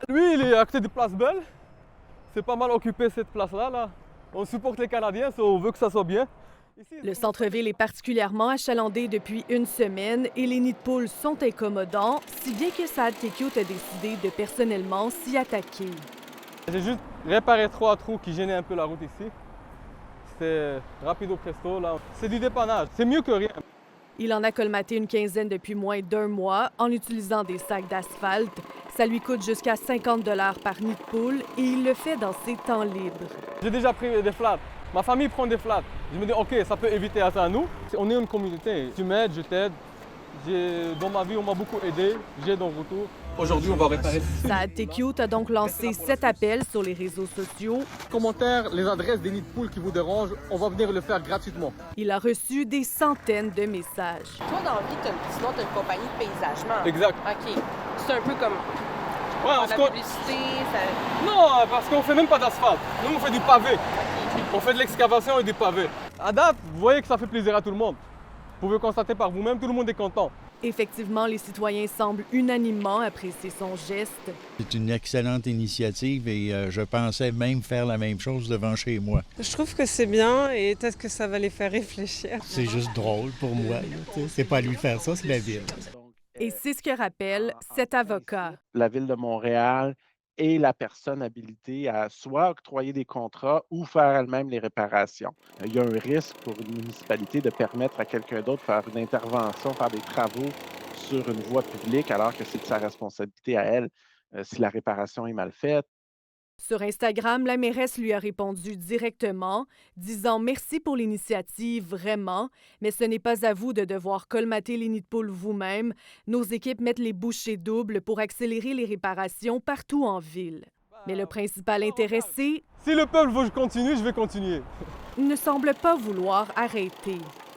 Lui, il est à côté de Place Belle. C'est pas mal occupé cette place-là. Là. On supporte les Canadiens, on veut que ça soit bien. Ici, Le centre-ville est particulièrement achalandé depuis une semaine et les nids de poules sont incommodants, si bien que Saad Tekiot a décidé de personnellement s'y attaquer. j'ai juste réparé 3 trous qui gênaient un peu la route ici. C'était rapido presto. Là. C'est du dépannage, c'est mieux que rien. Il en a colmaté une quinzaine depuis moins d'1 mois en utilisant des sacs d'asphalte. Ça lui coûte jusqu'à 50 $ par nid de poule et il le fait dans ses temps libres. J'ai déjà pris des flats. Ma famille prend des flats. Je me dis, OK, ça peut éviter à ça à nous. On est une communauté. Tu m'aides, je t'aide. Dans ma vie, on m'a beaucoup aidé. J'aide en retour. Aujourd'hui, on va réparer. Saad Tekiot a donc lancé 7 appels sur les réseaux sociaux. Commentaires, les adresses des nids de poules qui vous dérangent, on va venir le faire gratuitement. Il a reçu des centaines de messages. Toi, dans la vie, sinon, tu as une compagnie de paysagement. Exact. OK. C'est un peu comme Ouais, on la se publicité. Ça... Non, parce qu'on fait même pas d'asphalte. Nous, on fait du pavé. On fait de l'excavation et du pavé. À date, vous voyez que ça fait plaisir à tout le monde. Vous pouvez constater par vous-même, tout le monde est content. Effectivement, les citoyens semblent unanimement apprécier son geste. C'est une excellente initiative et je pensais même faire la même chose devant chez moi. Je trouve que c'est bien et peut-être que ça va les faire réfléchir. C'est juste drôle pour moi. C'est pas à lui de faire ça, c'est la ville. Et c'est ce que rappelle cet avocat. La Ville de Montréal est la personne habilitée à soit octroyer des contrats ou faire elle-même les réparations. Il y a un risque pour une municipalité de permettre à quelqu'un d'autre de faire une intervention, faire des travaux sur une voie publique alors que c'est de sa responsabilité à elle si la réparation est mal faite. Sur Instagram, la mairesse lui a répondu directement, disant merci pour l'initiative, vraiment, mais ce n'est pas à vous de devoir colmater les nids de poules vous-même. Nos équipes mettent les bouchées doubles pour accélérer les réparations partout en ville. Mais le principal intéressé Si le peuple veut que je continue, je vais continuer. ne semble pas vouloir arrêter.